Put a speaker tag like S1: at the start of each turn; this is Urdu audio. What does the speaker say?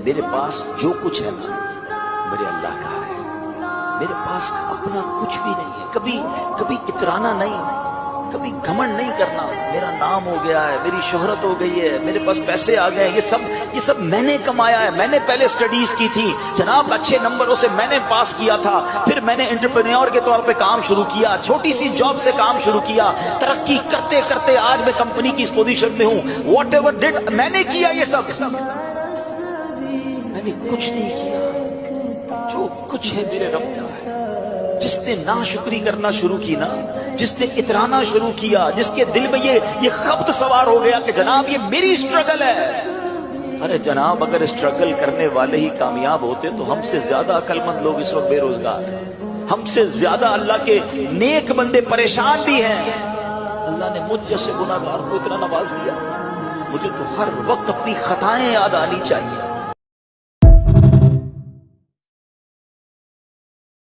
S1: میرے پاس جو کچھ ہے نا میرے اللہ کا ہے، میرے پاس اپنا کچھ بھی نہیں ہے۔ کبھی اترانا نہیں، کبھی گھمنڈ نہیں کرنا، میرا نام ہو گیا ہے، میری شہرت ہو گئی ہے، میرے پاس پیسے آ گئے، یہ سب میں نے کمایا ہے، میں نے پہلے سٹڈیز کی تھی جناب، اچھے نمبروں سے میں نے پاس کیا تھا، پھر میں نے انٹرپرینیور کے طور پہ کام شروع کیا، چھوٹی سی جاب سے کام شروع کیا، ترقی کرتے کرتے آج میں کمپنی کی اس پوزیشن میں ہوں۔ واٹ ایور ڈڈ، میں نے کیا یہ سب، میں نے کچھ نہیں کیا، جو کچھ ہے میرے رب کا ہے۔ جس نے ناشکری کرنا شروع کی نا، جس نے اترانا شروع کیا، جس کے دل میں یہ خبط سوار ہو گیا کہ جناب یہ میری اسٹرگل ہے، ارے جناب اگر اسٹرگل کرنے والے ہی کامیاب ہوتے تو ہم سے زیادہ عقل مند لوگ اس وقت بے روزگار ہیں، ہم سے زیادہ اللہ کے نیک بندے پریشان بھی ہیں۔ اللہ نے مجھ جیسے گناہگار کو اتنا نواز دیا، مجھے تو ہر وقت اپنی خطائیں یاد آنی چاہیے۔